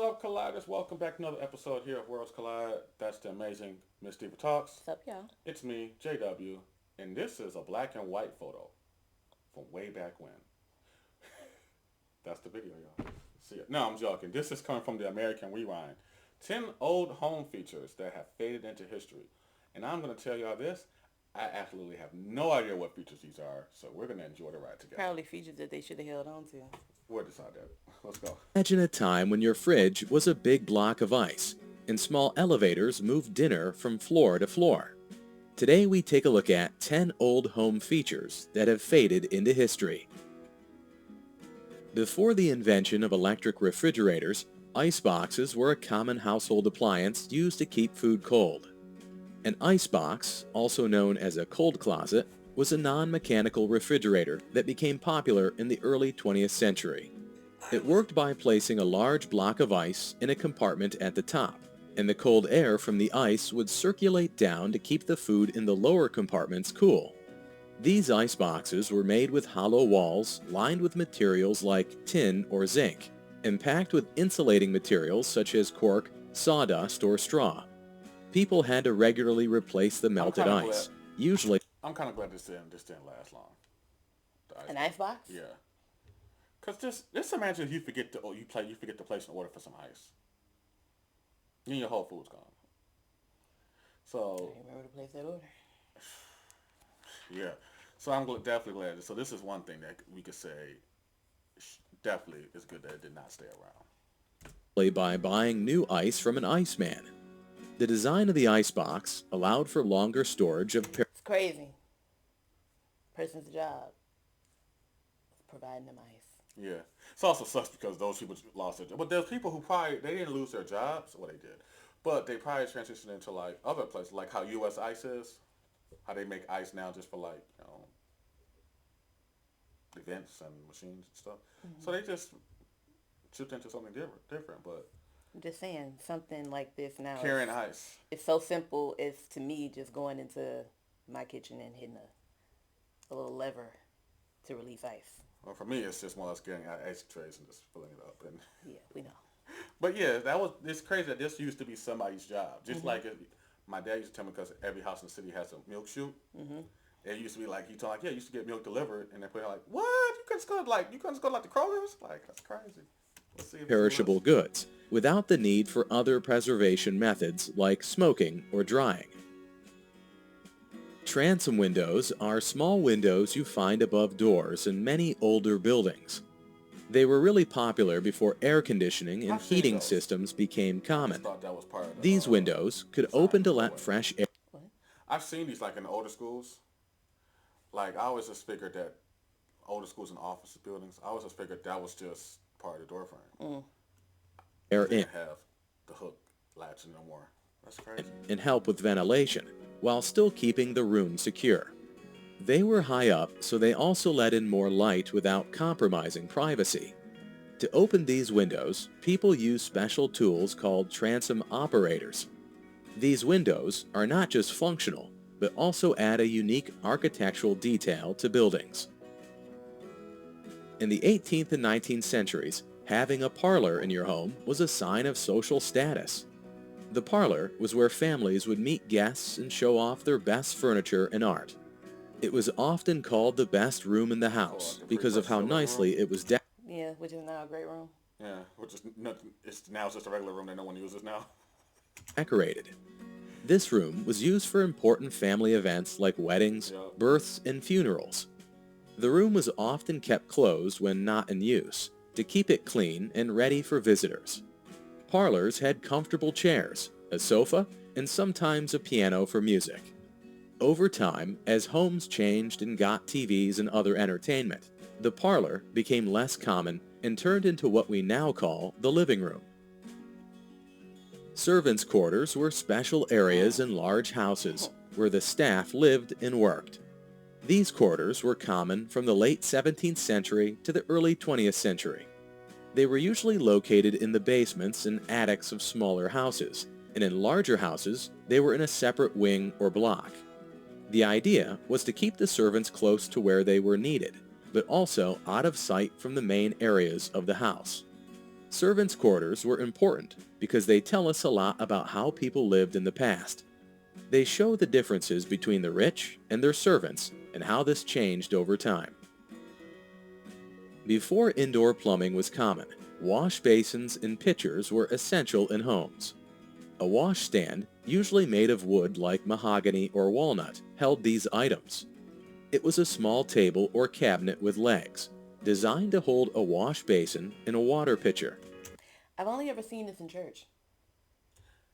up, Colliders? Welcome back to another episode here of Worlds Collide. That's the amazing Miss Diva Talks. What's up, y'all? It's me, JW, and this is a black and white photo from way back when. That's the video, y'all. See it? No, I'm joking. This is coming from the American Rewind. 10 old home features that have faded into history. And I'm going to tell y'all this. I absolutely have no idea what features these are, so we're going to enjoy the ride together. Probably features that they should have held on to. We'll decide that. Let's go. Imagine a time when your fridge was a big block of ice and small elevators moved dinner from floor to floor. Today we take a look at 10 old home features that have faded into history. Before the invention of electric refrigerators, ice boxes were a common household appliance used to keep food cold. An ice box, also known as a cold closet, was a non-mechanical refrigerator that became popular in the early 20th century. It worked by placing a large block of ice in a compartment at the top, and the cold air from the ice would circulate down to keep the food in the lower compartments cool. These ice boxes were made with hollow walls lined with materials like tin or zinc, and packed with insulating materials such as cork, sawdust, or straw. People had to regularly replace the melted ice, usually. I'm kind of glad this didn't last long. An ice box? Yeah. Cause just imagine if you forget to place an order for some ice. Then your whole food's gone. So I remember to place that order. yeah, so I'm definitely glad. So this is one thing that we could say definitely is good that it did not stay around. By buying new ice from an iceman. The design of the icebox allowed for longer storage of It's crazy. Person's job is providing them ice. Yeah, it's also sucks because those people lost their job. But there's people who probably they didn't lose their jobs. Well, they did, but they probably transitioned into like other places, like how U.S. Ice is, how they make ice now just for like events and machines and stuff. Mm-hmm. So they just shipped into something different. But I'm just saying, something like this now. Carrying ice. It's so simple as to me just going into my kitchen and hitting a little lever to release ice. Well, for me, it's just more or less getting out ice trays and just filling it up. And yeah, we know. But yeah, it's crazy that this used to be somebody's job. Just like my dad used to tell me, because every house in the city has a milk chute. Mm-hmm. It used to be like, he told like, yeah, you used to get milk delivered, and they put it like, what? You couldn't just go to the Kroger's? Like, that's crazy. Let's see if perishable goods, without the need for other preservation methods like smoking or drying. Transom windows are small windows you find above doors in many older buildings. They were really popular before air conditioning and heating systems became common. These windows could open to let fresh air. I've seen these like in the older schools. Like I always just figured that older schools and office buildings, I always just figured that was just part of the door frame. Air they in. Didn't have the hook latch no more. That's crazy. And help with ventilation, while still keeping the room secure. They were high up, so they also let in more light without compromising privacy. To open these windows, people use special tools called transom operators. These windows are not just functional, but also add a unique architectural detail to buildings. In the 18th and 19th centuries, having a parlor in your home was a sign of social status. The parlor was where families would meet guests and show off their best furniture and art. It was often called the best room in the house because of how nicely it was decorated. Yeah, which is now a great room. Yeah, which is nothing. It's just a regular room that no one uses now. Decorated. This room was used for important family events like weddings, births, and funerals. The room was often kept closed when not in use, to keep it clean and ready for visitors. Parlors had comfortable chairs, a sofa, and sometimes a piano for music. Over time, as homes changed and got TVs and other entertainment, the parlor became less common and turned into what we now call the living room. Servants' quarters were special areas in large houses where the staff lived and worked. These quarters were common from the late 17th century to the early 20th century. They were usually located in the basements and attics of smaller houses, and in larger houses, they were in a separate wing or block. The idea was to keep the servants close to where they were needed, but also out of sight from the main areas of the house. Servants' quarters were important because they tell us a lot about how people lived in the past. They show the differences between the rich and their servants and how this changed over time. Before indoor plumbing was common, wash basins and pitchers were essential in homes. A washstand, usually made of wood like mahogany or walnut, held these items. It was a small table or cabinet with legs, designed to hold a wash basin and a water pitcher. I've only ever seen this in church.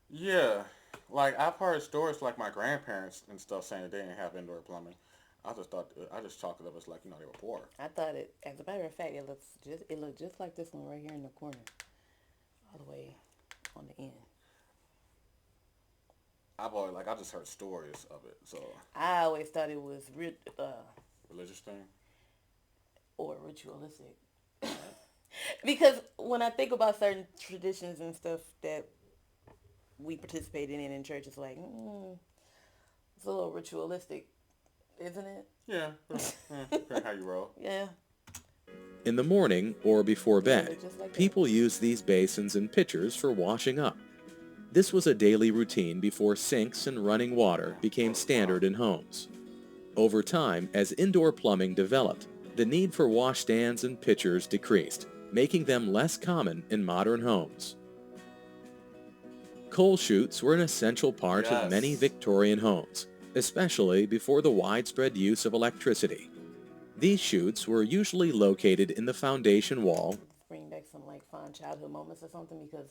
Yeah, like I've heard stories like my grandparents and stuff saying that they didn't have indoor plumbing. I just chalked it up as like, you know, they were poor. I thought it, as a matter of fact, it looked just like this one right here in the corner, all the way on the end. I just heard stories of it, so. I always thought it was Religious thing? or ritualistic. Because when I think about certain traditions and stuff that we participated in church, it's like, it's a little ritualistic, isn't it? Yeah, depending how you roll. Yeah. In the morning or before bed, they're just like that. people used these basins and pitchers for washing up. This was a daily routine before sinks and running water became standard in homes. Over time, as indoor plumbing developed, the need for washstands and pitchers decreased, making them less common in modern homes. Coal chutes were an essential part of many Yes. Victorian homes, especially before the widespread use of electricity. These chutes were usually located in the foundation wall Bring back some like fond childhood moments or something, because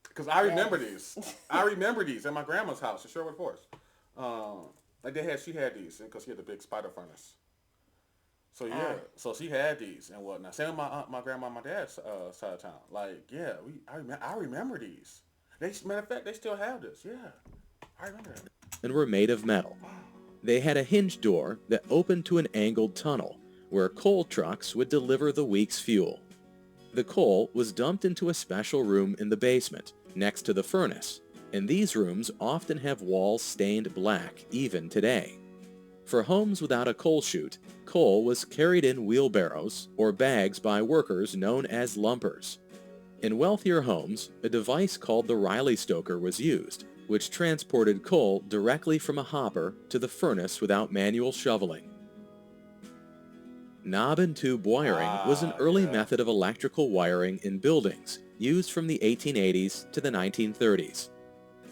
Because I remember these. I remember these at my grandma's house in Sherwood Forest. She had these because she had the big spider furnace. So yeah, so she had these and whatnot. Same with my grandma, and my dad's side of town. Like I remember these. Matter of fact, they still have this. Yeah, I remember that. and were made of metal. They had a hinge door that opened to an angled tunnel where coal trucks would deliver the week's fuel. The coal was dumped into a special room in the basement next to the furnace, and these rooms often have walls stained black even today. For homes without a coal chute, coal was carried in wheelbarrows or bags by workers known as lumpers. In wealthier homes, a device called the Riley stoker was used, which transported coal directly from a hopper to the furnace without manual shoveling. Knob and tube wiring was an early method of electrical wiring in buildings, used from the 1880s to the 1930s.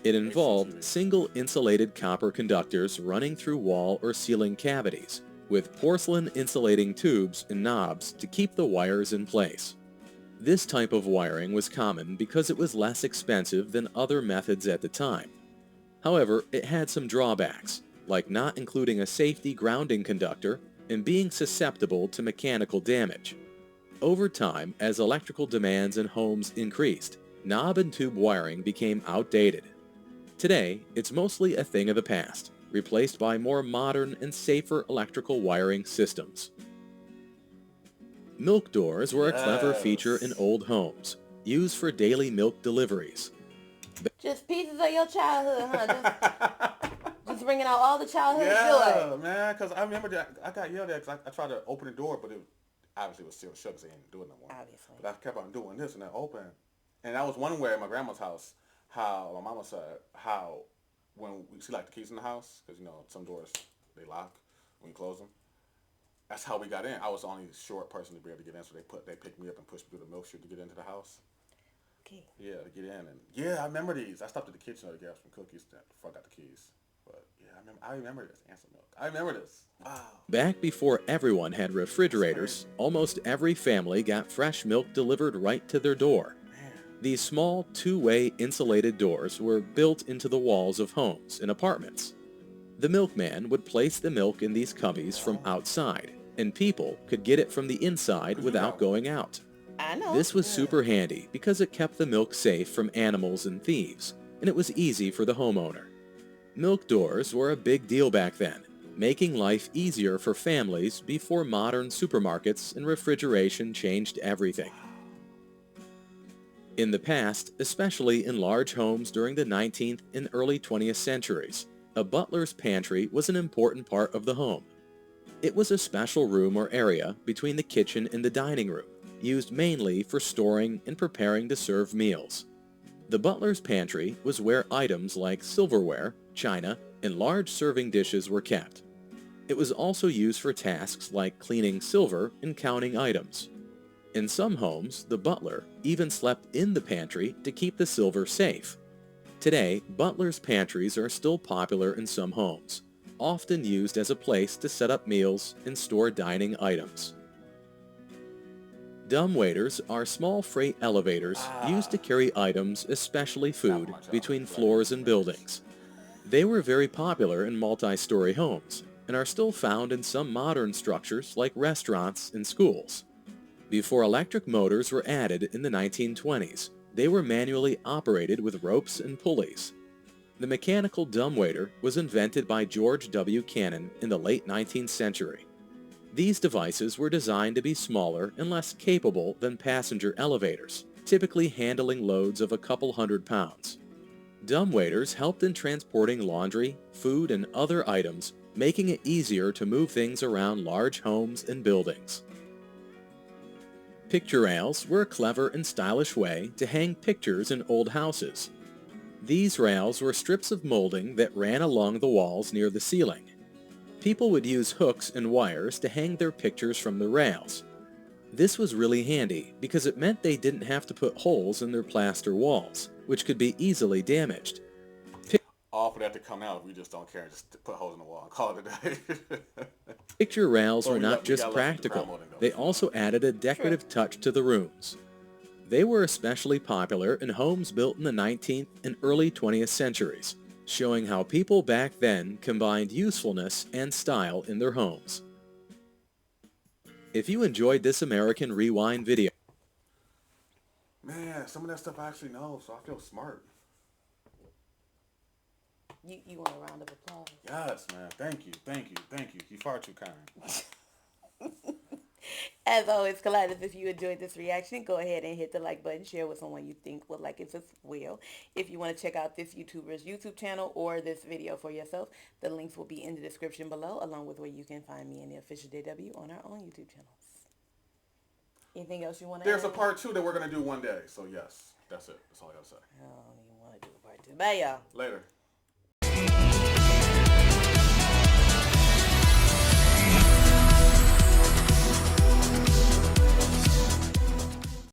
It involved single insulated copper conductors running through wall or ceiling cavities, with porcelain insulating tubes and knobs to keep the wires in place. This type of wiring was common because it was less expensive than other methods at the time. However, it had some drawbacks, like not including a safety grounding conductor and being susceptible to mechanical damage. Over time, as electrical demands in homes increased, knob and tube wiring became outdated. Today, it's mostly a thing of the past, replaced by more modern and safer electrical wiring systems. Milk doors were a clever feature in old homes, used for daily milk deliveries. just pieces of your childhood, huh? Just bringing out all the childhood Yeah, joy. man, because I remember that I got yelled at because I tried to open the door, but it obviously was still shut because they didn't do it no more. Obviously. But I kept on doing this and then open. And that was one way at my grandma's house, how my mama said, when we see like the keys in the house, because, you know, some doors, they lock when you close them. That's how we got in. I was the only short person to be able to get in, so they picked me up and pushed me through the milk chute to get into the house. Okay. Yeah, to get in. And yeah, I remember these. I stopped at the kitchen to get some cookies before I got the keys. But yeah, I remember this. And some milk. I remember this. Wow. Back before everyone had refrigerators, almost every family got fresh milk delivered right to their door. These small, two-way insulated doors were built into the walls of homes and apartments. The milkman would place the milk in these cubbies from outside, and people could get it from the inside without going out. I know. This was super handy because it kept the milk safe from animals and thieves, and it was easy for the homeowner. Milk doors were a big deal back then, making life easier for families before modern supermarkets and refrigeration changed everything. In the past, especially in large homes during the 19th and early 20th centuries, a butler's pantry was an important part of the home. It was a special room or area between the kitchen and the dining room, used mainly for storing and preparing to serve meals. The butler's pantry was where items like silverware, china, and large serving dishes were kept. It was also used for tasks like cleaning silver and counting items. In some homes, the butler even slept in the pantry to keep the silver safe. Today, butlers' pantries are still popular in some homes, often used as a place to set up meals and store dining items. Dumbwaiters are small freight elevators used to carry items, especially food, between floors and buildings. They were very popular in multi-story homes and are still found in some modern structures like restaurants and schools. Before electric motors were added in the 1920s, they were manually operated with ropes and pulleys. The mechanical dumbwaiter was invented by George W. Cannon in the late 19th century. These devices were designed to be smaller and less capable than passenger elevators, typically handling loads of a couple hundred pounds. Dumbwaiters helped in transporting laundry, food, and other items, making it easier to move things around large homes and buildings. Picture rails were a clever and stylish way to hang pictures in old houses. These rails were strips of molding that ran along the walls near the ceiling. People would use hooks and wires to hang their pictures from the rails. This was really handy because it meant they didn't have to put holes in their plaster walls, which could be easily damaged. All for that to come out, we just don't care. Just put holes in the wall and call it a day. Picture rails were not just practical, they also added a decorative touch to the rooms. They were especially popular in homes built in the 19th and early 20th centuries, showing how people back then combined usefulness and style in their homes. If you enjoyed this American Rewind video, Man, some of that stuff I actually know, so I feel smart. You want a round of applause? Yes, man. Thank you. You far too kind. As always, Colliders, if you enjoyed this reaction, go ahead and hit the like button. Share with someone you think would like it as well. If you want to check out this YouTuber's YouTube channel or this video for yourself, the links will be in the description below, along with where you can find me and the official JW on our own YouTube channels. Anything else you want to add? There's a part 2 that we're going to do one day. So yes, that's it. That's all I got to say. I don't even want to do a part 2. Bye, y'all. Later.